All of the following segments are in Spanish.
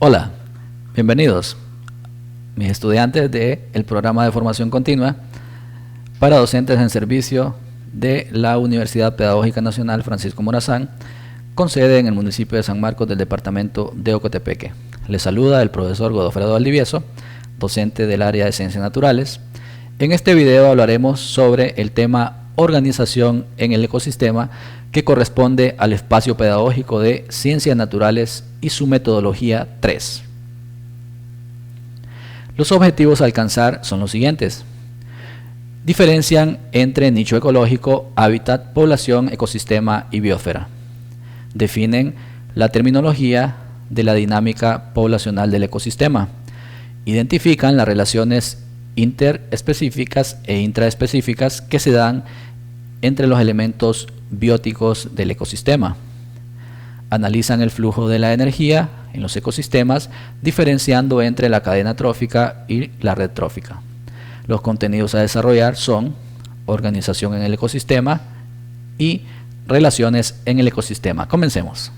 Hola, bienvenidos, mis estudiantes del programa de formación continua para docentes en servicio de la Universidad Pedagógica Nacional Francisco Morazán, con sede en el municipio de San Marcos del departamento de Ocotepeque. Les saluda el profesor Godofredo Valdivieso, docente del área de Ciencias Naturales. En este video hablaremos sobre el tema organización en el ecosistema, que corresponde al espacio pedagógico de Ciencias Naturales y su metodología 3. Los objetivos a alcanzar son los siguientes. Diferencian entre nicho ecológico, hábitat, población, ecosistema y biosfera. Definen la terminología de la dinámica poblacional del ecosistema. Identifican las relaciones interespecíficas e intraespecíficas que se dan entre los elementos bióticos del ecosistema. Analizan el flujo de la energía en los ecosistemas, diferenciando entre la cadena trófica y la red trófica. Los contenidos a desarrollar son organización en el ecosistema y relaciones en el ecosistema. Comencemos.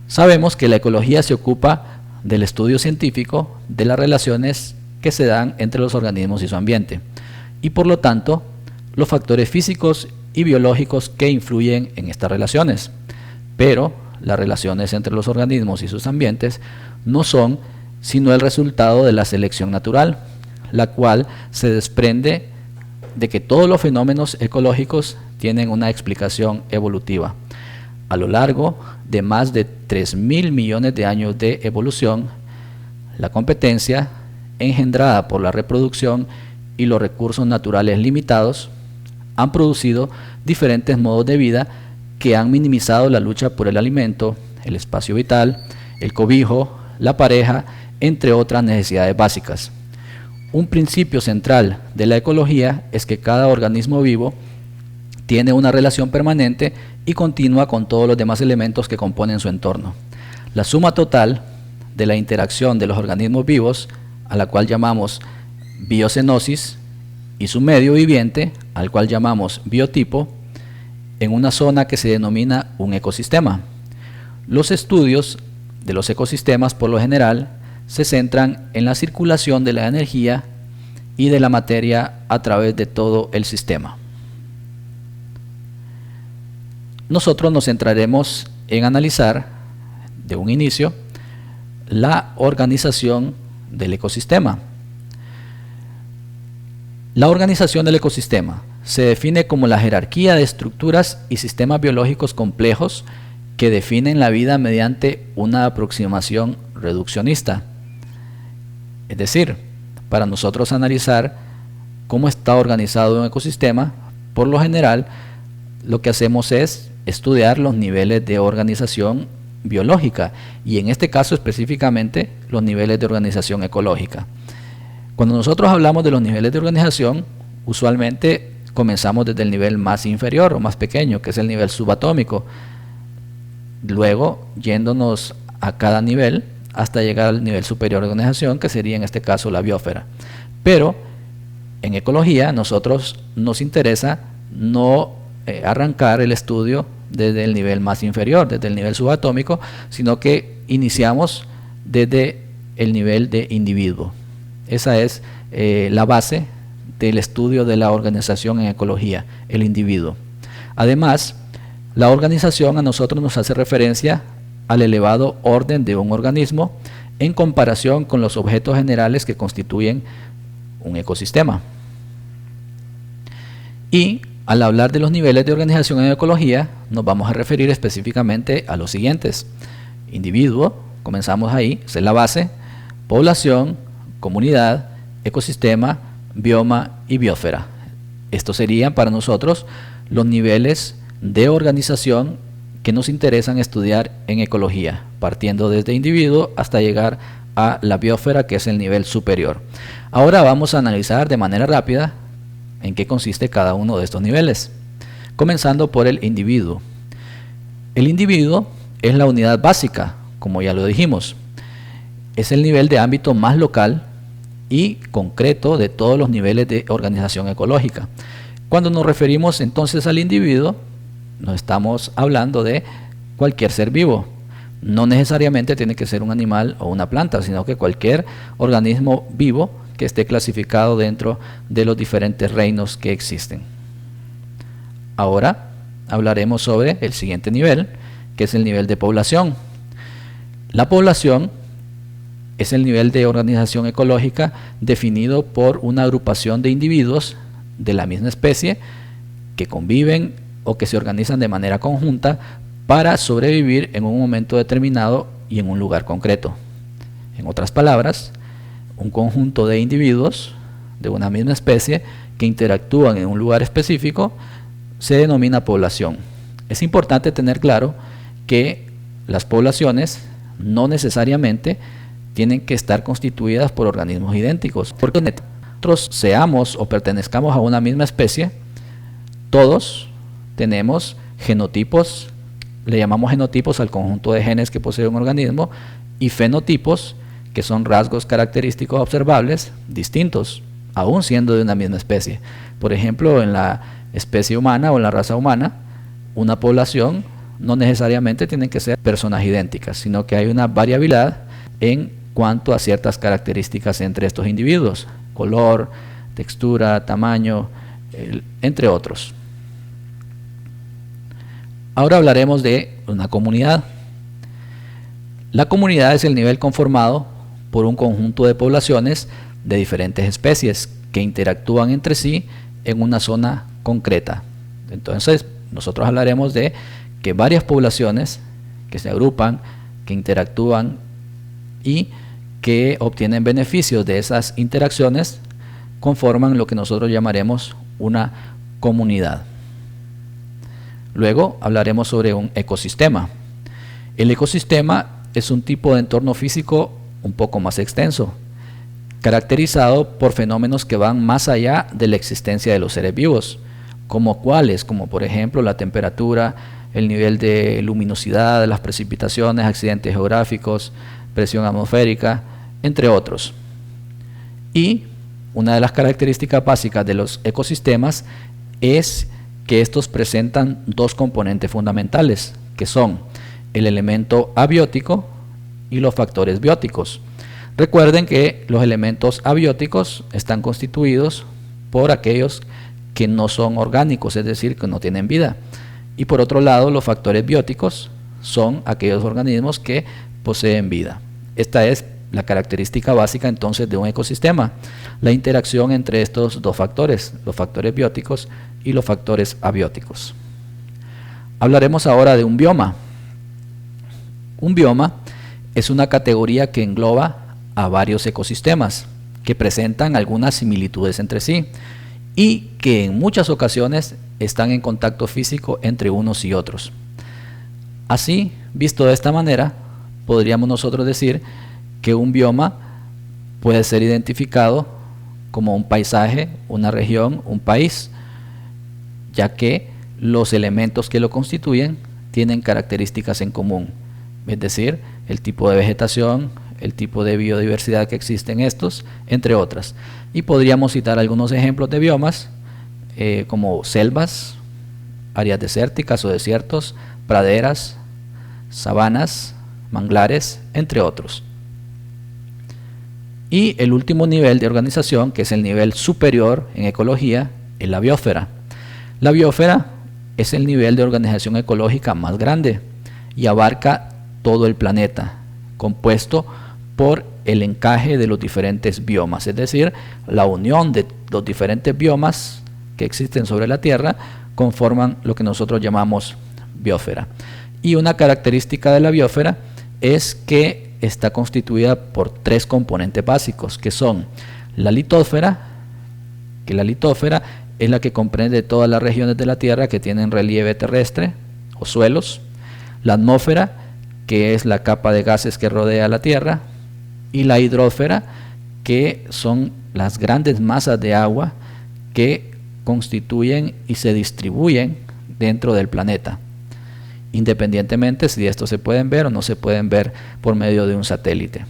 Sabemos que la ecología se ocupa del estudio científico de las relaciones que se dan entre los organismos y su ambiente, y por lo tanto los factores físicos y biológicos que influyen en estas relaciones. Pero las relaciones entre los organismos y sus ambientes no son sino el resultado de la selección natural, la cual se desprende de que todos los fenómenos ecológicos tienen una explicación evolutiva. A lo largo de más de 3.000 millones de años de evolución, la competencia engendrada por la reproducción y los recursos naturales limitados han producido diferentes modos de vida que han minimizado la lucha por el alimento, el espacio vital, el cobijo, la pareja, entre otras necesidades básicas. Un principio central de la ecología es que cada organismo vivo tiene una relación permanente y continua con todos los demás elementos que componen su entorno. La suma total de la interacción de los organismos vivos, a la cual llamamos biocenosis, y su medio viviente, al cual llamamos biotipo, en una zona que se denomina un ecosistema. Los estudios de los ecosistemas, por lo general, se centran en la circulación de la energía y de la materia a través de todo el sistema. Nosotros nos centraremos en analizar, de un inicio, la organización del ecosistema. La organización del ecosistema se define como la jerarquía de estructuras y sistemas biológicos complejos que definen la vida mediante una aproximación reduccionista. Es decir, para nosotros analizar cómo está organizado un ecosistema, por lo general, lo que hacemos es estudiar los niveles de organización biológica y en este caso específicamente los niveles de organización ecológica. Cuando nosotros hablamos de los niveles de organización, usualmente comenzamos desde el nivel más inferior o más pequeño, que es el nivel subatómico, luego yéndonos a cada nivel hasta llegar al nivel superior de organización, que sería en este caso la biosfera. Pero en ecología nosotros nos interesa no arrancar el estudio desde el nivel más inferior, desde el nivel subatómico, sino que iniciamos desde el nivel de individuo. Esa es la base del estudio de la organización en ecología, el individuo. Además, la organización a nosotros nos hace referencia al elevado orden de un organismo en comparación con los objetos generales que constituyen un ecosistema. Y al hablar de los niveles de organización en ecología, nos vamos a referir específicamente a los siguientes. Individuo, comenzamos ahí, esa es la base, población, comunidad, ecosistema, bioma y biosfera. Estos serían para nosotros los niveles de organización que nos interesan estudiar en ecología, partiendo desde individuo hasta llegar a la biosfera, que es el nivel superior. Ahora vamos a analizar de manera rápida en qué consiste cada uno de estos niveles, comenzando por el individuo. El individuo es la unidad básica, como ya lo dijimos. Es el nivel de ámbito más local y concreto de todos los niveles de organización ecológica. Cuando nos referimos entonces al individuo, no estamos hablando de cualquier ser vivo, No necesariamente tiene que ser un animal o una planta, sino que cualquier organismo vivo que esté clasificado dentro de los diferentes reinos que existen. Ahora hablaremos sobre el siguiente nivel, que es el nivel de población. La población es el nivel de organización ecológica definido por una agrupación de individuos de la misma especie que conviven o que se organizan de manera conjunta para sobrevivir en un momento determinado y en un lugar concreto. En otras palabras, un conjunto de individuos de una misma especie que interactúan en un lugar específico se denomina población. Es importante tener claro que las poblaciones no necesariamente tienen que estar constituidas por organismos idénticos, porque nosotros seamos o pertenezcamos a una misma especie, todos tenemos genotipos, le llamamos genotipos al conjunto de genes que posee un organismo, y fenotipos, que son rasgos característicos observables distintos, aún siendo de una misma especie. Por ejemplo, en la especie humana o en la raza humana, una población no necesariamente tienen que ser personas idénticas, sino que hay una variabilidad en cuanto a ciertas características entre estos individuos, color, textura, tamaño, entre otros. Ahora hablaremos de una comunidad. La comunidad es el nivel conformado por un conjunto de poblaciones de diferentes especies que interactúan entre sí en una zona concreta. Entonces, nosotros hablaremos de que varias poblaciones que se agrupan, que interactúan y que obtienen beneficios de esas interacciones conforman lo que nosotros llamaremos una comunidad. Luego hablaremos sobre un ecosistema. El ecosistema es un tipo de entorno físico un poco más extenso, caracterizado por fenómenos que van más allá de la existencia de los seres vivos, como cuáles, como por ejemplo la temperatura, el nivel de luminosidad, las precipitaciones, accidentes geográficos, presión atmosférica, entre otros. Y una de las características básicas de los ecosistemas es que estos presentan dos componentes fundamentales, que son el elemento abiótico y los factores bióticos. Recuerden que los elementos abióticos están constituidos por aquellos que no son orgánicos, es decir, que no tienen vida. Y por otro lado, los factores bióticos son aquellos organismos que poseen vida. Esta es la característica básica entonces de un ecosistema, la interacción entre estos dos factores, los factores bióticos y los factores abióticos. Hablaremos ahora de un bioma. Un bioma es una categoría que engloba a varios ecosistemas que presentan algunas similitudes entre sí y que en muchas ocasiones están en contacto físico entre unos y otros. Así, visto de esta manera, podríamos nosotros decir que un bioma puede ser identificado como un paisaje, una región, un país, ya que los elementos que lo constituyen tienen características en común, es decir, el tipo de vegetación, el tipo de biodiversidad que existe en estos, entre otras. Y podríamos citar algunos ejemplos de biomas, como selvas, áreas desérticas o desiertos, praderas, sabanas, manglares, entre otros. Y el último nivel de organización, que es el nivel superior en ecología, es la biosfera. La biosfera es el nivel de organización ecológica más grande y abarca todo el planeta, compuesto por el encaje de los diferentes biomas, es decir, la unión de los diferentes biomas que existen sobre la Tierra conforman lo que nosotros llamamos biosfera. Y una característica de la biosfera es que está constituida por tres componentes básicos, que son la litósfera, que la litósfera es la que comprende todas las regiones de la Tierra que tienen relieve terrestre o suelos, la atmósfera, que es la capa de gases que rodea la Tierra, y la hidrósfera, que son las grandes masas de agua que constituyen y se distribuyen dentro del planeta, independientemente si estos se pueden ver o no se pueden ver por medio de un satélite.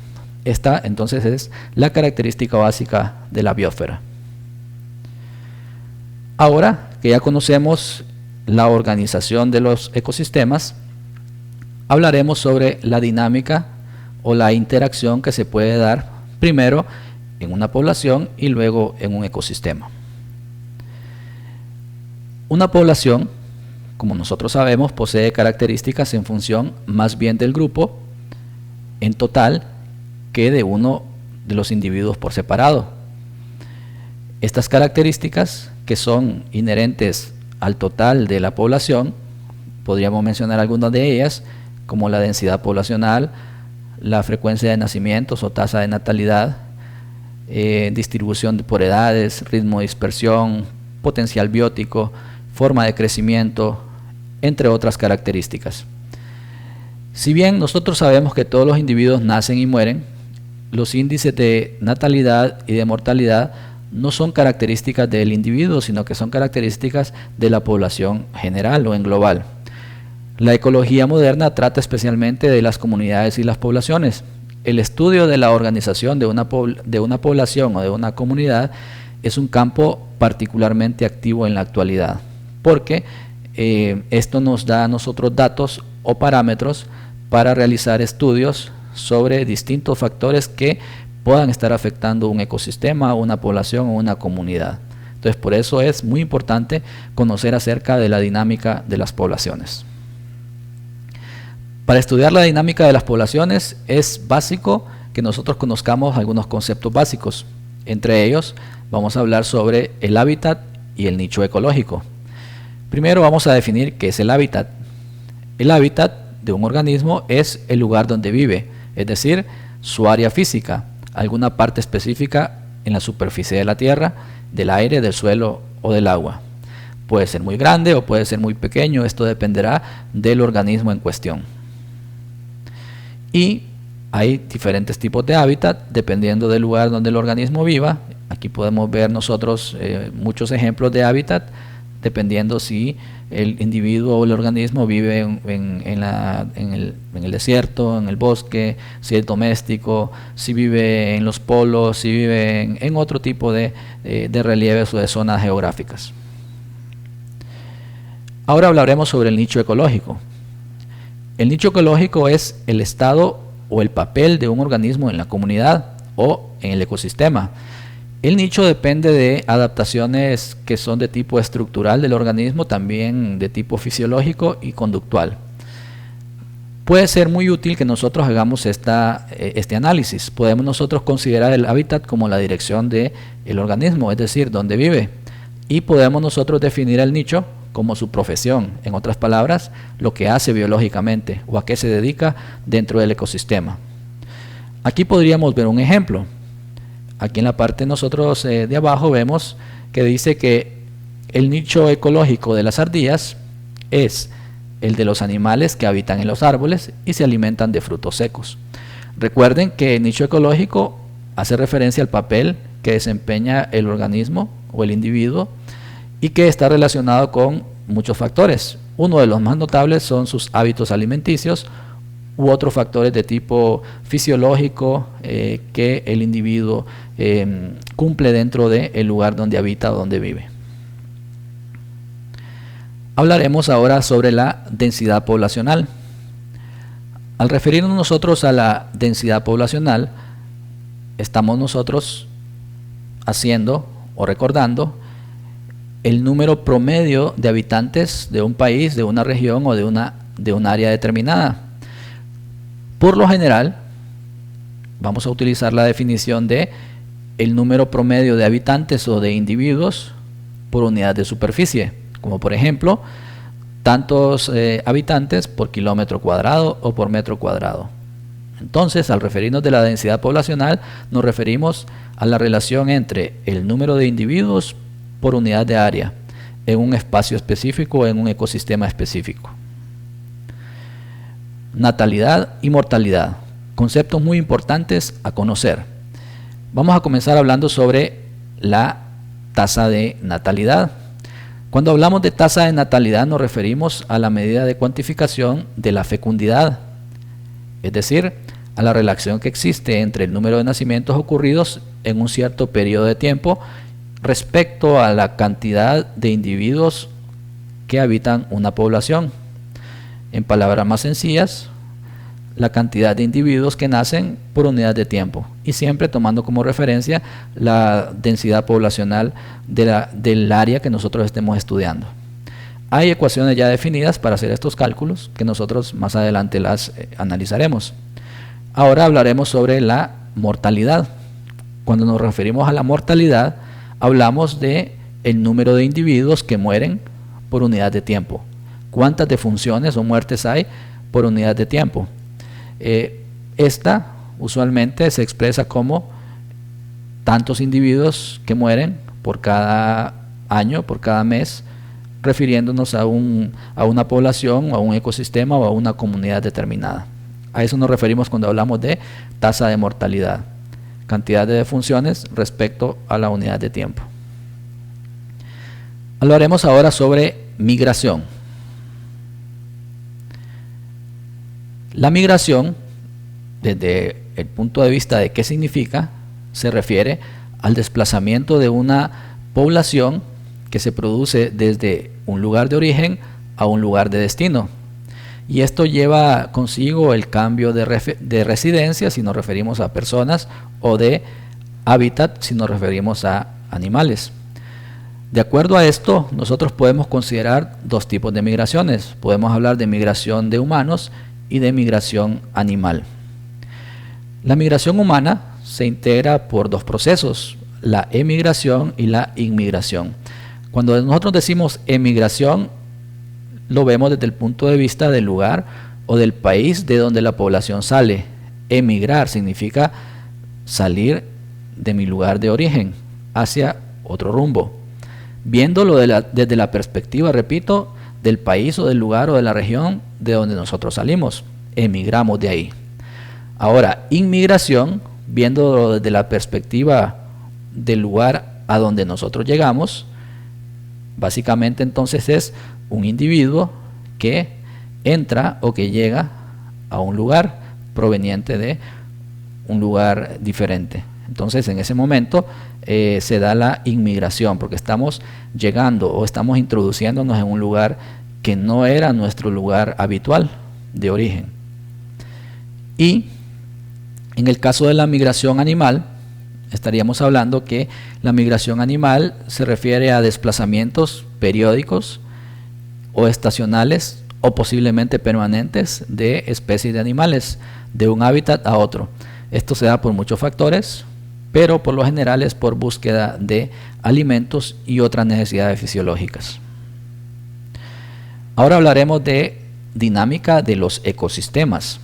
Esta entonces es la característica básica de la biosfera. Ahora que ya conocemos la organización de los ecosistemas, hablaremos sobre la dinámica o la interacción que se puede dar primero en una población y luego en un ecosistema. Una población, como nosotros sabemos, posee características en función más bien del grupo en total que de uno de los individuos por separado. Estas características, que son inherentes al total de la población, podríamos mencionar algunas de ellas, como la densidad poblacional, la frecuencia de nacimientos o tasa de natalidad, distribución por edades, ritmo de dispersión, potencial biótico, forma de crecimiento, entre otras características. Si bien nosotros sabemos que todos los individuos nacen y mueren, los índices de natalidad y de mortalidad no son características del individuo, sino que son características de la población general o en global. La ecología moderna trata especialmente de las comunidades y las poblaciones. El estudio de la organización de una población o de una comunidad es un campo particularmente activo en la actualidad, porque esto nos da a nosotros datos o parámetros para realizar estudios sobre distintos factores que puedan estar afectando un ecosistema, una población o una comunidad. Entonces, por eso es muy importante conocer acerca de la dinámica de las poblaciones. Para estudiar la dinámica de las poblaciones es básico que nosotros conozcamos algunos conceptos básicos. Entre ellos vamos a hablar sobre el hábitat y el nicho ecológico. Primero vamos a definir qué es el hábitat. El hábitat de un organismo es el lugar donde vive, es decir, su área física, alguna parte específica en la superficie de la tierra, del aire, del suelo o del agua. Puede ser muy grande o puede ser muy pequeño, esto dependerá del organismo en cuestión. Y hay diferentes tipos de hábitat dependiendo del lugar donde el organismo viva. Aquí podemos ver nosotros muchos ejemplos de hábitat dependiendo si el individuo o el organismo vive en el desierto, en el bosque, si es doméstico, si vive en los polos, si vive en otro tipo de relieves o de zonas geográficas. Ahora hablaremos sobre el nicho ecológico. El nicho ecológico es el estado o el papel de un organismo en la comunidad o en el ecosistema. El nicho depende de adaptaciones que son de tipo estructural del organismo, también de tipo fisiológico y conductual. Puede ser muy útil que nosotros hagamos este análisis. Podemos nosotros considerar el hábitat como la dirección del organismo, es decir, donde vive. Y podemos nosotros definir el nicho como su profesión, en otras palabras, lo que hace biológicamente o a qué se dedica dentro del ecosistema. Aquí podríamos ver un ejemplo. Aquí en la parte nosotros de abajo vemos que dice que el nicho ecológico de las ardillas es el de los animales que habitan en los árboles y se alimentan de frutos secos. Recuerden que el nicho ecológico hace referencia al papel que desempeña el organismo o el individuo y que está relacionado con muchos factores. Uno de los más notables son sus hábitos alimenticios u otros factores de tipo fisiológico que el individuo cumple dentro del lugar donde habita o donde vive. Hablaremos ahora sobre la densidad poblacional. Al referirnos nosotros a la densidad poblacional, estamos nosotros haciendo o recordando el número promedio de habitantes de un país, de una región o de un área determinada. Por lo general, vamos a utilizar la definición de el número promedio de habitantes o de individuos por unidad de superficie, como por ejemplo, tantos habitantes por kilómetro cuadrado o por metro cuadrado. Entonces, al referirnos de la densidad poblacional, nos referimos a la relación entre el número de individuos por unidad de área en un espacio específico o en un ecosistema específico. Natalidad y mortalidad, conceptos muy importantes a conocer. Vamos a comenzar hablando sobre la tasa de natalidad. Cuando hablamos de tasa de natalidad nos referimos a la medida de cuantificación de la fecundidad, es decir, a la relación que existe entre el número de nacimientos ocurridos en un cierto periodo de tiempo respecto a la cantidad de individuos que habitan una población. En palabras más sencillas, la cantidad de individuos que nacen por unidad de tiempo, y siempre tomando como referencia la densidad poblacional del área que nosotros estemos estudiando. Hay ecuaciones ya definidas para hacer estos cálculos que nosotros más adelante las analizaremos. Ahora hablaremos sobre la mortalidad. Cuando nos referimos a la mortalidad, hablamos de el número de individuos que mueren por unidad de tiempo. ¿Cuántas defunciones o muertes hay por unidad de tiempo? Esta usualmente se expresa como tantos individuos que mueren por cada año, por cada mes, refiriéndonos a una población, a un ecosistema o a una comunidad determinada. A eso nos referimos cuando hablamos de tasa de mortalidad, cantidad de defunciones respecto a la unidad de tiempo. Hablaremos ahora sobre migración. La migración, desde el punto de vista de qué significa, se refiere al desplazamiento de una población que se produce desde un lugar de origen a un lugar de destino. Y esto lleva consigo el cambio de residencia si nos referimos a personas, o de hábitat si nos referimos a animales. De acuerdo a esto, nosotros podemos considerar dos tipos de migraciones. Podemos hablar de migración de humanos y de migración animal. La migración humana se integra por dos procesos: la emigración y la inmigración. Cuando nosotros decimos emigración, lo vemos desde el punto de vista del lugar o del país de donde la población sale. Emigrar significa salir de mi lugar de origen hacia otro rumbo. Viéndolo desde la perspectiva, repito, del país o del lugar o de la región de donde nosotros salimos. Emigramos de ahí. Ahora, inmigración, viéndolo desde la perspectiva del lugar a donde nosotros llegamos, básicamente entonces es un individuo que entra o que llega a un lugar proveniente de un lugar diferente. Entonces en ese momento se da la inmigración, porque estamos llegando o estamos introduciéndonos en un lugar que no era nuestro lugar habitual de origen. Y en el caso de la migración animal, estaríamos hablando que la migración animal se refiere a desplazamientos periódicos o estacionales o posiblemente permanentes de especies de animales de un hábitat a otro. Esto se da por muchos factores, pero por lo general es por búsqueda de alimentos y otras necesidades fisiológicas. Ahora hablaremos de dinámica de los ecosistemas.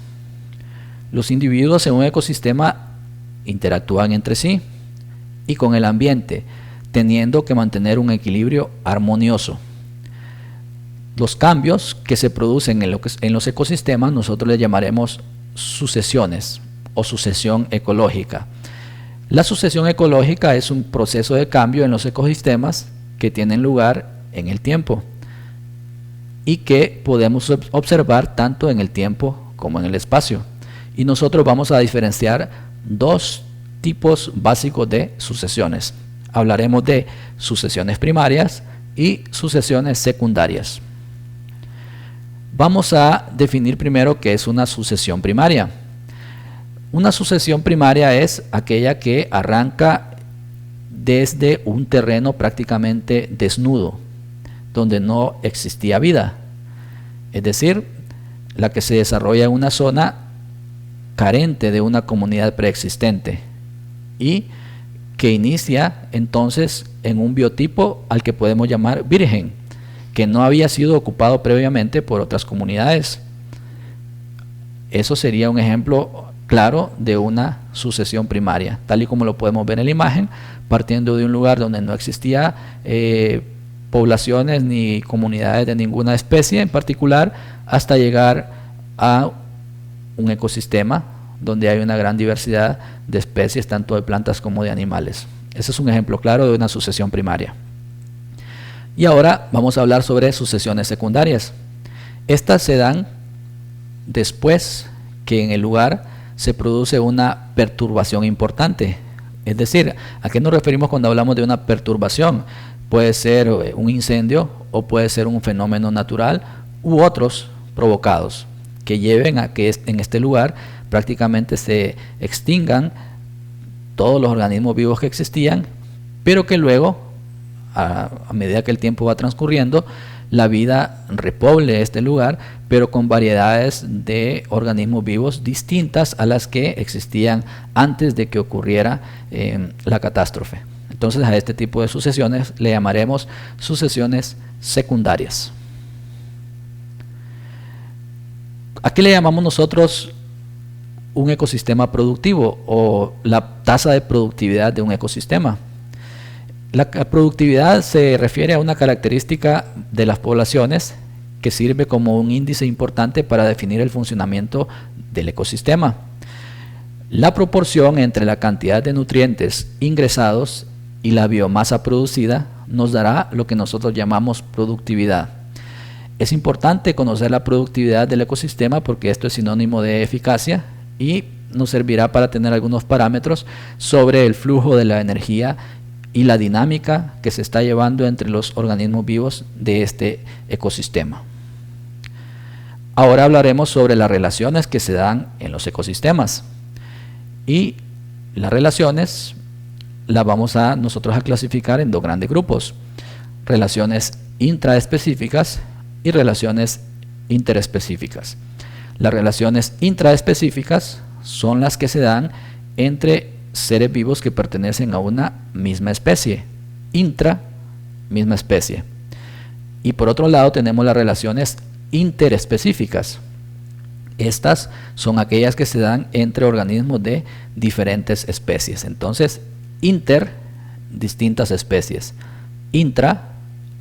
Los individuos en un ecosistema interactúan entre sí y con el ambiente, teniendo que mantener un equilibrio armonioso. Los cambios que se producen en los ecosistemas nosotros les llamaremos sucesiones o sucesión ecológica. La sucesión ecológica es un proceso de cambio en los ecosistemas que tienen lugar en el tiempo y que podemos observar tanto en el tiempo como en el espacio. Y nosotros vamos a diferenciar dos tipos básicos de sucesiones. Hablaremos de sucesiones primarias y sucesiones secundarias. Vamos a definir primero qué es una sucesión primaria. Una sucesión primaria es aquella que arranca desde un terreno prácticamente desnudo, donde no existía vida. Es decir, la que se desarrolla en una zona carente de una comunidad preexistente y que inicia entonces en un biotipo al que podemos llamar virgen, que no había sido ocupado previamente por otras comunidades. Eso sería un ejemplo claro de una sucesión primaria, tal y como lo podemos ver en la imagen, partiendo de un lugar donde no existía poblaciones ni comunidades de ninguna especie en particular, hasta llegar a un ecosistema donde hay una gran diversidad de especies, tanto de plantas como de animales. Ese es un ejemplo claro de una sucesión primaria. Y ahora vamos a hablar sobre sucesiones secundarias. Estas se dan después que en el lugar se produce una perturbación importante. Es decir, ¿a qué nos referimos cuando hablamos de una perturbación? Puede ser un incendio o puede ser un fenómeno natural u otros provocados. que lleven a que en este lugar prácticamente se extingan todos los organismos vivos que existían, pero que luego, a medida que el tiempo va transcurriendo, la vida repoble este lugar, pero con variedades de organismos vivos distintas a las que existían antes de que ocurriera la catástrofe. Entonces a este tipo de sucesiones le llamaremos sucesiones secundarias. ¿A qué le llamamos nosotros un ecosistema productivo o la tasa de productividad de un ecosistema? La productividad se refiere a una característica de las poblaciones que sirve como un índice importante para definir el funcionamiento del ecosistema. La proporción entre la cantidad de nutrientes ingresados y la biomasa producida nos dará lo que nosotros llamamos productividad. Es importante conocer la productividad del ecosistema porque esto es sinónimo de eficacia y nos servirá para tener algunos parámetros sobre el flujo de la energía y la dinámica que se está llevando entre los organismos vivos de este ecosistema. Ahora hablaremos sobre las relaciones que se dan en los ecosistemas. Y las relaciones las vamos a nosotros a clasificar en dos grandes grupos: relaciones intraespecíficas y relaciones interespecíficas. Las relaciones intraespecíficas son las que se dan entre seres vivos que pertenecen a una misma especie, misma especie. Y por otro lado tenemos las relaciones interespecíficas. Estas son aquellas que se dan entre organismos de diferentes especies. Entonces, distintas especies,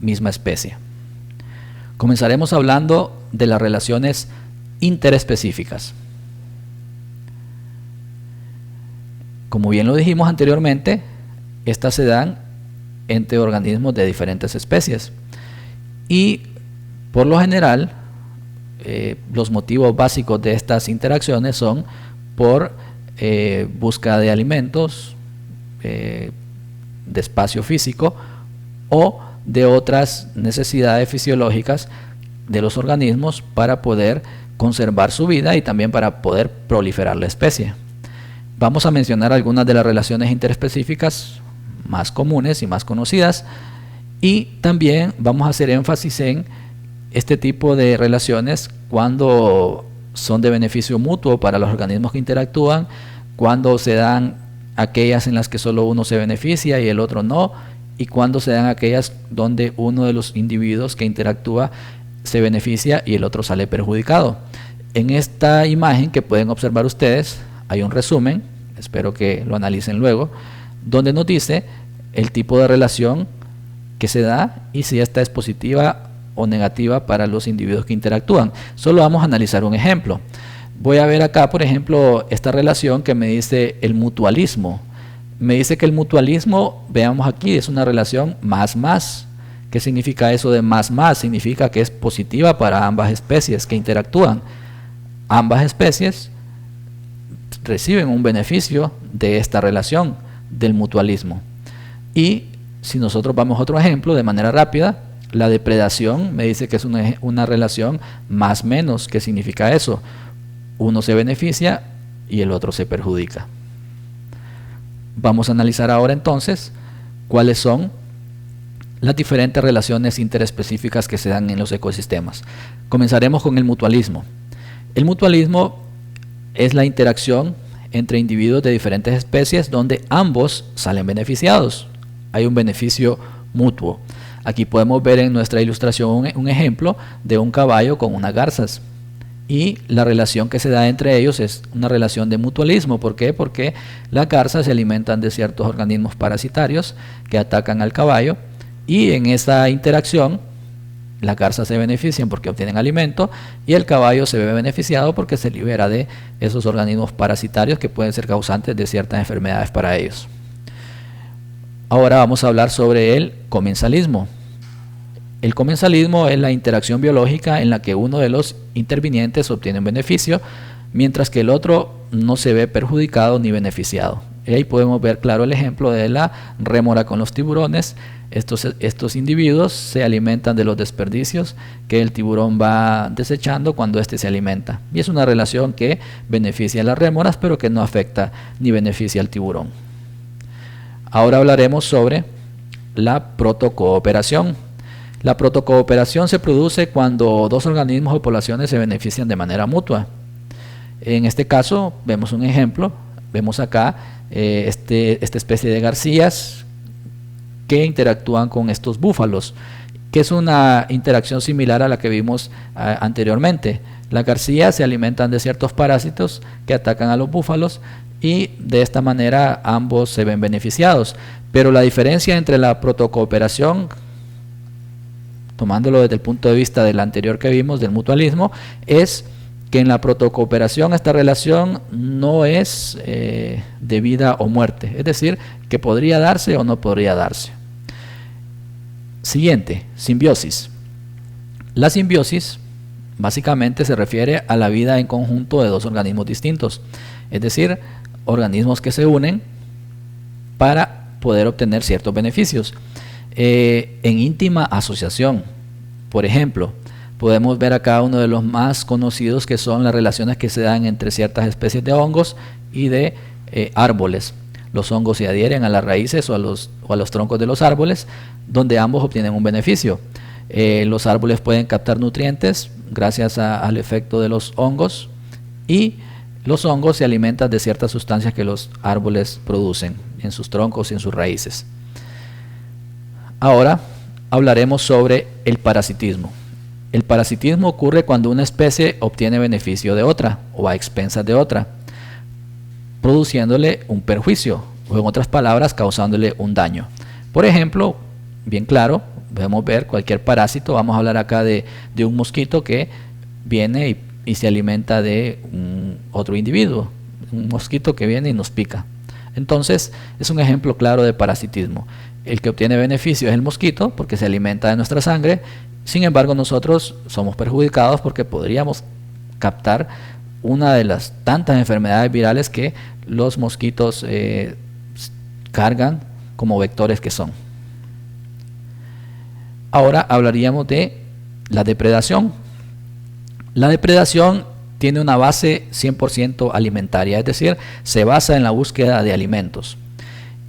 misma especie. Comenzaremos hablando de las relaciones interespecíficas. Como bien lo dijimos anteriormente, estas se dan entre organismos de diferentes especies y por lo general los motivos básicos de estas interacciones son por búsqueda de alimentos, de espacio físico o de otras necesidades fisiológicas de los organismos para poder conservar su vida y también para poder proliferar la especie. Vamos a mencionar algunas de las relaciones interespecíficas más comunes y más conocidas y también vamos a hacer énfasis en este tipo de relaciones cuando son de beneficio mutuo para los organismos que interactúan, cuando se dan aquellas en las que solo uno se beneficia y el otro no, y cuando se dan aquellas donde uno de los individuos que interactúa se beneficia y el otro sale perjudicado. En esta imagen que pueden observar ustedes hay un resumen, espero que lo analicen luego, donde nos dice el tipo de relación que se da y si esta es positiva o negativa para los individuos que interactúan. Solo vamos a analizar un ejemplo. Voy a ver acá, por ejemplo, esta relación que me dice el mutualismo. Me dice que el mutualismo, veamos aquí, es una relación más. ¿Qué significa eso de más? Significa que es positiva para ambas especies que interactúan. Ambas especies reciben un beneficio de esta relación del mutualismo. Y si nosotros vamos a otro ejemplo de manera rápida, la depredación me dice que es una relación más-menos. ¿Qué significa eso? Uno se beneficia y el otro se perjudica. Vamos a analizar ahora entonces cuáles son las diferentes relaciones interespecíficas que se dan en los ecosistemas. Comenzaremos con el mutualismo. El mutualismo es la interacción entre individuos de diferentes especies donde ambos salen beneficiados. Hay un beneficio mutuo. Aquí podemos ver en nuestra ilustración un ejemplo de un caballo con unas garzas. Y la relación que se da entre ellos es una relación de mutualismo. ¿Por qué? Porque las garzas se alimentan de ciertos organismos parasitarios que atacan al caballo y en esa interacción las garzas se benefician porque obtienen alimento y el caballo se ve beneficiado porque se libera de esos organismos parasitarios que pueden ser causantes de ciertas enfermedades para ellos. Ahora vamos a hablar sobre el comensalismo. El comensalismo es la interacción biológica en la que uno de los intervinientes obtiene un beneficio, mientras que el otro no se ve perjudicado ni beneficiado. Y ahí podemos ver claro el ejemplo de la rémora con los tiburones. Estos individuos se alimentan de los desperdicios que el tiburón va desechando cuando éste se alimenta. Y es una relación que beneficia a las rémoras, pero que no afecta ni beneficia al tiburón. Ahora hablaremos sobre la protocooperación. La protocooperación se produce cuando dos organismos o poblaciones se benefician de manera mutua. En este caso vemos un ejemplo. Vemos acá esta especie de garcías que interactúan con estos búfalos, que es una interacción similar a la que vimos anteriormente. Las garcías se alimentan de ciertos parásitos que atacan a los búfalos y de esta manera ambos se ven beneficiados. Pero la diferencia entre la protocooperación, tomándolo desde el punto de vista del anterior que vimos, del mutualismo, es que en la protocooperación esta relación no es de vida o muerte, es decir, que podría darse o no podría darse. Siguiente, simbiosis. La simbiosis básicamente se refiere a la vida en conjunto de dos organismos distintos, es decir, organismos que se unen para poder obtener ciertos beneficios. En íntima asociación, por ejemplo, podemos ver acá uno de los más conocidos, que son las relaciones que se dan entre ciertas especies de hongos y de árboles. Los hongos se adhieren a las raíces o a los troncos de los árboles, donde ambos obtienen un beneficio. Los árboles pueden captar nutrientes gracias al efecto de los hongos, y los hongos se alimentan de ciertas sustancias que los árboles producen en sus troncos y en sus raíces. Ahora hablaremos sobre el parasitismo. El parasitismo ocurre cuando una especie obtiene beneficio de otra o a expensas de otra, produciéndole un perjuicio, o en otras palabras, causándole un daño. Por ejemplo, bien claro, podemos ver cualquier parásito. Vamos a hablar acá de un mosquito que viene y se alimenta de otro individuo, un mosquito que viene y nos pica. Entonces es un ejemplo claro de parasitismo. El que obtiene beneficio es el mosquito porque se alimenta de nuestra sangre. Sin embargo, nosotros somos perjudicados porque podríamos captar una de las tantas enfermedades virales que los mosquitos cargan como vectores que son. Ahora hablaríamos de la depredación. La depredación tiene una base 100% alimentaria, es decir, se basa en la búsqueda de alimentos,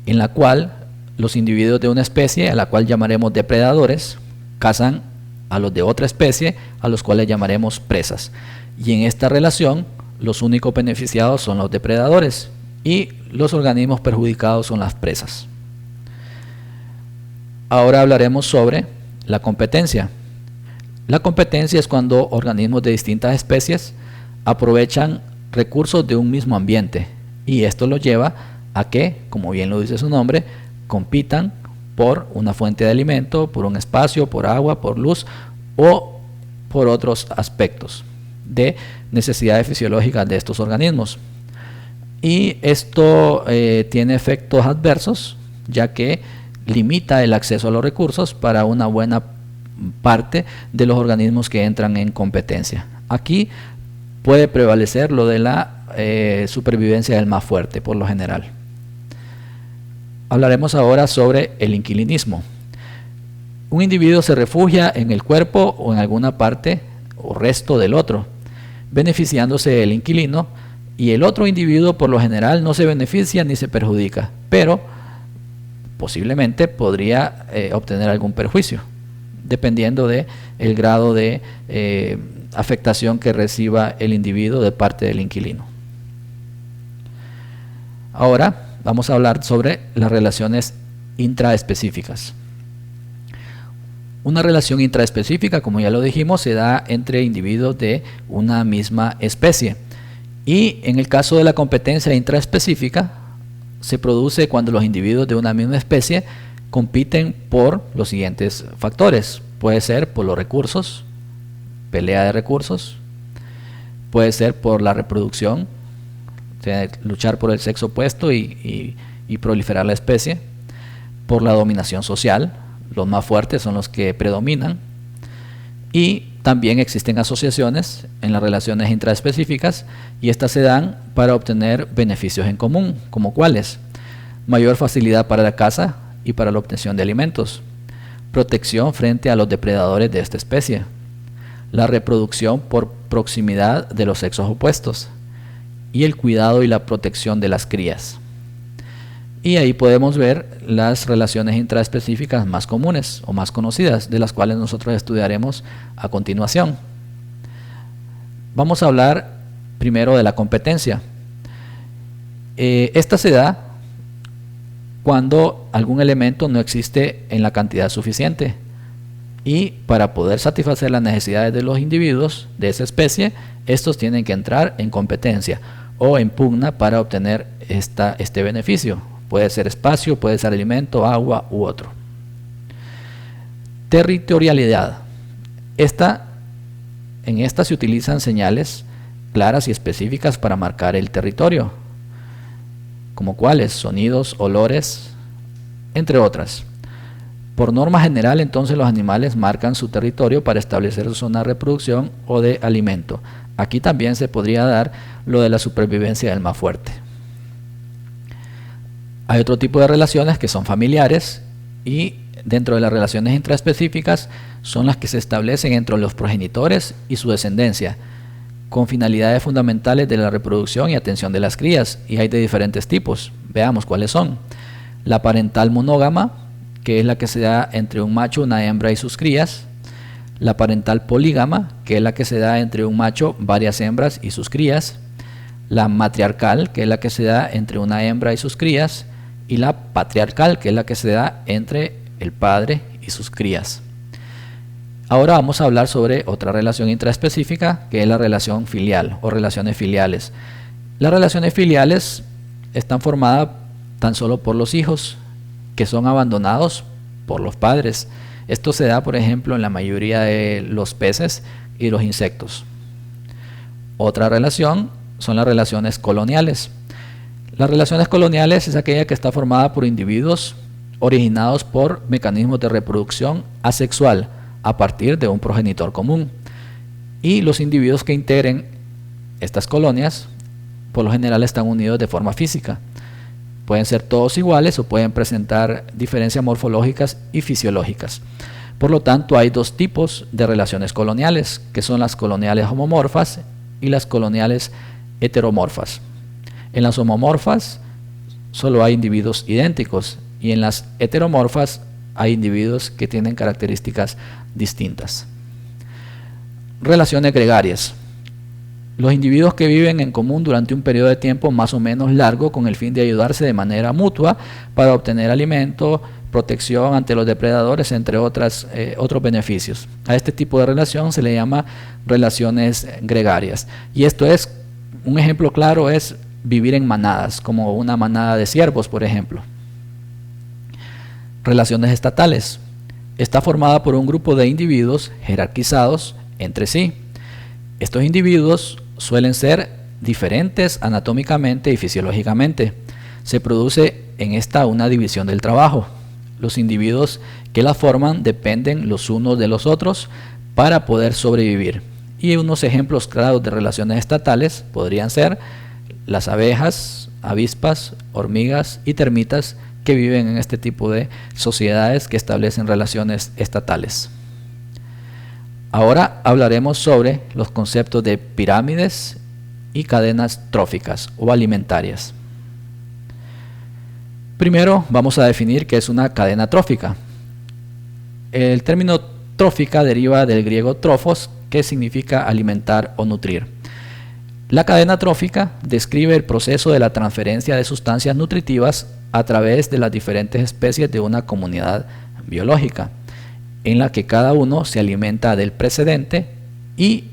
en la cual los individuos de una especie, a la cual llamaremos depredadores, cazan a los de otra especie, a los cuales llamaremos presas. Y en esta relación, los únicos beneficiados son los depredadores y los organismos perjudicados son las presas. Ahora hablaremos sobre la competencia. La competencia es cuando organismos de distintas especies aprovechan recursos de un mismo ambiente, y esto lo lleva a que, como bien lo dice su nombre, compitan por una fuente de alimento, por un espacio, por agua, por luz o por otros aspectos de necesidades fisiológicas de estos organismos. Y esto tiene efectos adversos, ya que limita el acceso a los recursos para una buena parte de los organismos que entran en competencia. Aquí puede prevalecer lo de la supervivencia del más fuerte, por lo general. Hablaremos ahora sobre el inquilinismo. Un individuo se refugia en el cuerpo o en alguna parte o resto del otro, beneficiándose del inquilino, y el otro individuo por lo general no se beneficia ni se perjudica, pero posiblemente podría obtener algún perjuicio, dependiendo del grado de afectación que reciba el individuo de parte del inquilino. Ahora vamos a hablar sobre las relaciones intraespecíficas. Una relación intraespecífica, como ya lo dijimos, se da entre individuos de una misma especie. Y en el caso de la competencia intraespecífica, se produce cuando los individuos de una misma especie compiten por los siguientes factores. Puede ser por los recursos, pelea de recursos, puede ser por la reproducción, o sea, luchar por el sexo opuesto y proliferar la especie, por la dominación social. Los más fuertes son los que predominan, y también existen asociaciones en las relaciones intraespecíficas, y estas se dan para obtener beneficios en común, como cuáles: mayor facilidad para la caza y para la obtención de alimentos, protección frente a los depredadores de esta especie, la reproducción por proximidad de los sexos opuestos y el cuidado y la protección de las crías. Y ahí podemos ver las relaciones intraespecíficas más comunes o más conocidas, de las cuales nosotros estudiaremos a continuación. Vamos a hablar primero de la competencia. Esta se da cuando algún elemento no existe en la cantidad suficiente, y para poder satisfacer las necesidades de los individuos de esa especie, estos tienen que entrar en competencia o en pugna para obtener este beneficio. Puede ser espacio, puede ser alimento, agua u otro. Territorialidad. En esta se utilizan señales claras y específicas para marcar el territorio, como cuáles, sonidos, olores, entre otras. Por norma general, entonces, los animales marcan su territorio para establecer su zona de reproducción o de alimento. Aquí también se podría dar lo de la supervivencia del más fuerte. Hay otro tipo de relaciones que son familiares, y dentro de las relaciones intraespecíficas son las que se establecen entre los progenitores y su descendencia, con finalidades fundamentales de la reproducción y atención de las crías, y hay de diferentes tipos. Veamos cuáles son. La parental monógama, que es la que se da entre un macho, una hembra y sus crías. La parental polígama, que es la que se da entre un macho, varias hembras y sus crías. La matriarcal, que es la que se da entre una hembra y sus crías. Y la patriarcal, que es la que se da entre el padre y sus crías. Ahora vamos a hablar sobre otra relación intraespecífica, que es la relación filial o relaciones filiales. Las relaciones filiales están formadas tan solo por los hijos, que son abandonados por los padres. Esto se da, por ejemplo, en la mayoría de los peces y los insectos. Otra relación son las relaciones coloniales. Las relaciones coloniales es aquella que está formada por individuos originados por mecanismos de reproducción asexual a partir de un progenitor común. Y los individuos que integren estas colonias, por lo general, están unidos de forma física. Pueden ser todos iguales o pueden presentar diferencias morfológicas y fisiológicas. Por lo tanto, hay dos tipos de relaciones coloniales, que son las coloniales homomorfas y las coloniales heteromorfas. En las homomorfas solo hay individuos idénticos, y en las heteromorfas hay individuos que tienen características distintas. Relaciones gregarias. Los individuos que viven en común durante un periodo de tiempo más o menos largo con el fin de ayudarse de manera mutua para obtener alimento, protección ante los depredadores, entre otros beneficios. A este tipo de relación se le llama relaciones gregarias. Y esto es, un ejemplo claro es vivir en manadas, como una manada de ciervos, por ejemplo. Relaciones estatales. Está formada por un grupo de individuos jerarquizados entre sí. Estos individuos suelen ser diferentes anatómicamente y fisiológicamente. Se produce en esta una división del trabajo. Los individuos que la forman dependen los unos de los otros para poder sobrevivir. Y unos ejemplos claros de relaciones estatales podrían ser las abejas, avispas, hormigas y termitas, que viven en este tipo de sociedades que establecen relaciones estatales. Ahora hablaremos sobre los conceptos de pirámides y cadenas tróficas o alimentarias. Primero vamos a definir qué es una cadena trófica. El término trófica deriva del griego trófos, que significa alimentar o nutrir. La cadena trófica describe el proceso de la transferencia de sustancias nutritivas a través de las diferentes especies de una comunidad biológica, en la que cada uno se alimenta del precedente y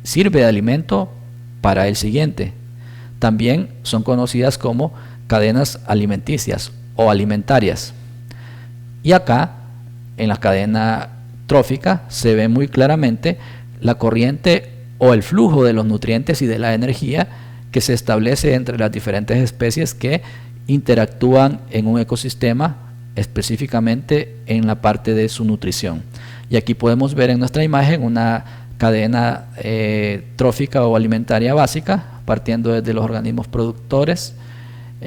sirve de alimento para el siguiente. También son conocidas como cadenas alimenticias o alimentarias. Y acá, en la cadena trófica, se ve muy claramente la corriente o el flujo de los nutrientes y de la energía que se establece entre las diferentes especies que interactúan en un ecosistema, específicamente en la parte de su nutrición. Y aquí podemos ver en nuestra imagen una cadena trófica o alimentaria básica, partiendo desde los organismos productores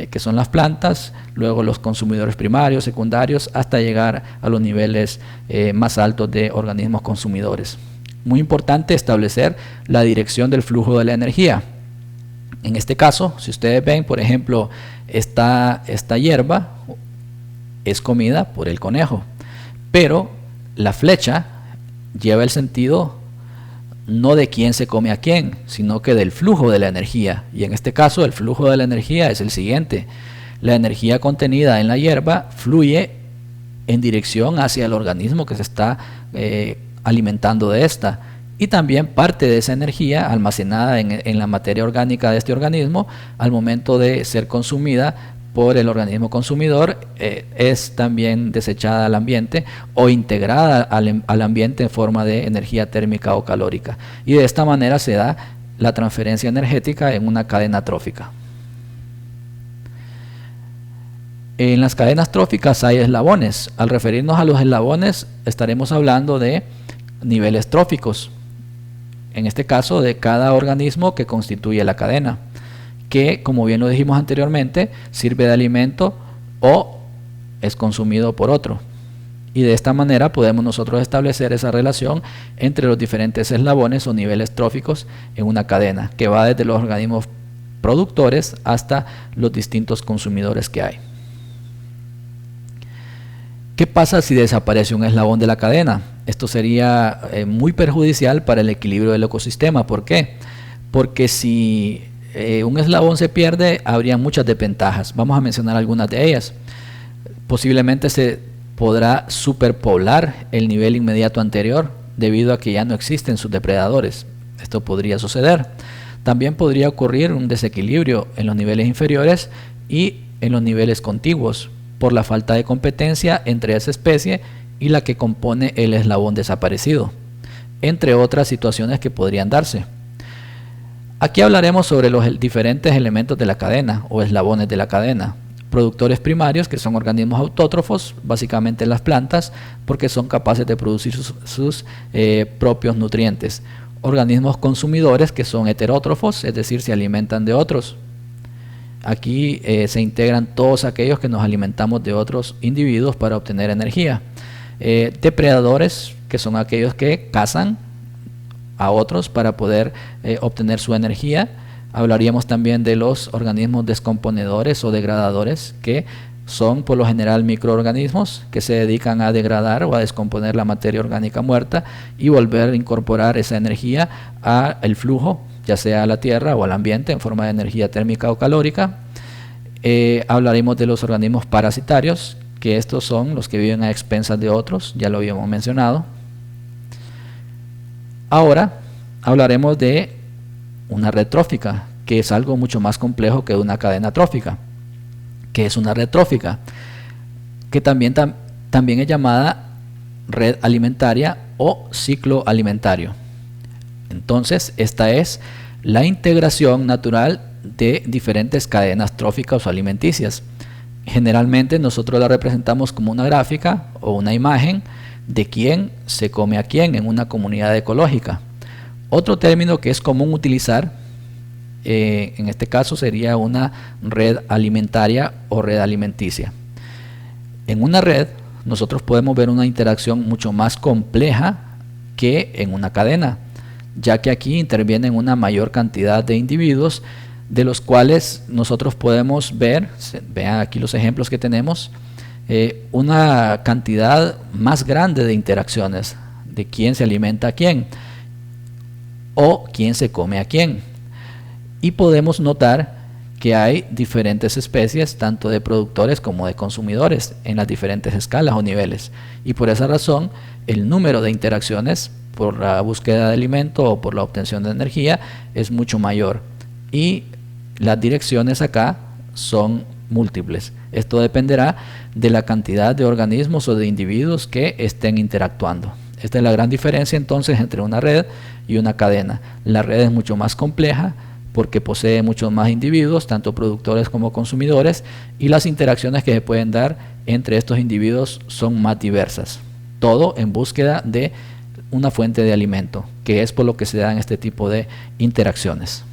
que son las plantas, luego los consumidores primarios, secundarios, hasta llegar a los niveles más altos de organismos consumidores. Muy importante establecer la dirección del flujo de la energía. En este caso, si ustedes ven, por ejemplo, esta hierba es comida por el conejo, pero la flecha lleva el sentido no de quién se come a quién, sino que del flujo de la energía. Y en este caso el flujo de la energía es el siguiente: la energía contenida en la hierba fluye en dirección hacia el organismo que se está alimentando de esta, y también parte de esa energía almacenada en la materia orgánica de este organismo, al momento de ser consumida por el organismo consumidor, es también desechada al ambiente o integrada al ambiente en forma de energía térmica o calórica. Y de esta manera se da la transferencia energética en una cadena trófica. En las cadenas tróficas hay eslabones. Al referirnos a los eslabones, estaremos hablando de niveles tróficos, en este caso de cada organismo que constituye la cadena, que, como bien lo dijimos anteriormente, sirve de alimento o es consumido por otro. Y de esta manera podemos nosotros establecer esa relación entre los diferentes eslabones o niveles tróficos en una cadena, que va desde los organismos productores hasta los distintos consumidores que hay. ¿Qué pasa si desaparece un eslabón de la cadena? Esto sería muy perjudicial para el equilibrio del ecosistema. ¿Por qué? Porque si un eslabón se pierde, habría muchas desventajas. Vamos a mencionar algunas de ellas. Posiblemente se podrá superpoblar el nivel inmediato anterior debido a que ya no existen sus depredadores. Esto podría suceder. También podría ocurrir un desequilibrio en los niveles inferiores y en los niveles contiguos por la falta de competencia entre esa especie y la que compone el eslabón desaparecido, entre otras situaciones que podrían darse. Aquí hablaremos sobre los diferentes elementos de la cadena o eslabones de la cadena. Productores primarios, que son organismos autótrofos, básicamente las plantas, porque son capaces de producir sus propios nutrientes. Organismos consumidores, que son heterótrofos, es decir, se alimentan de otros. Aquí se integran todos aquellos que nos alimentamos de otros individuos para obtener energía. Depredadores, que son aquellos que cazan a otros para poder obtener su energía. Hablaríamos también de los organismos descomponedores o degradadores, que son por lo general microorganismos que se dedican a degradar o a descomponer la materia orgánica muerta y volver a incorporar esa energía al flujo, ya sea a la tierra o al ambiente en forma de energía térmica o calórica. Hablaremos de los organismos parasitarios, que estos son los que viven a expensas de otros, ya lo habíamos mencionado. Ahora hablaremos de una red trófica, que es algo mucho más complejo que una cadena trófica. ¿Qué es una red trófica? Que también es llamada red alimentaria o ciclo alimentario. Entonces, esta es la integración natural de diferentes cadenas tróficas o alimenticias. Generalmente nosotros la representamos como una gráfica o una imagen de quién se come a quién en una comunidad ecológica. Otro término que es común utilizar en este caso sería una red alimentaria o red alimenticia. En una red nosotros podemos ver una interacción mucho más compleja que en una cadena, ya que aquí intervienen una mayor cantidad de individuos, de los cuales nosotros podemos ver, vean aquí los ejemplos que tenemos, una cantidad más grande de interacciones, de quién se alimenta a quién o quién se come a quién. Y podemos notar que hay diferentes especies, tanto de productores como de consumidores, en las diferentes escalas o niveles. Y por esa razón, el número de interacciones por la búsqueda de alimento o por la obtención de energía es mucho mayor. Y las direcciones acá son múltiples. Esto dependerá de la cantidad de organismos o de individuos que estén interactuando. Esta es la gran diferencia entonces entre una red y una cadena. La red es mucho más compleja porque posee muchos más individuos, tanto productores como consumidores, y las interacciones que se pueden dar entre estos individuos son más diversas. Todo en búsqueda de una fuente de alimento, que es por lo que se dan este tipo de interacciones.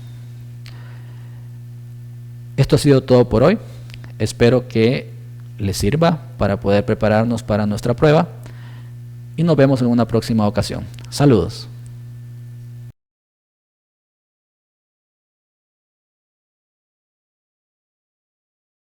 Esto ha sido todo por hoy. Espero que les sirva para poder prepararnos para nuestra prueba y nos vemos en una próxima ocasión. Saludos.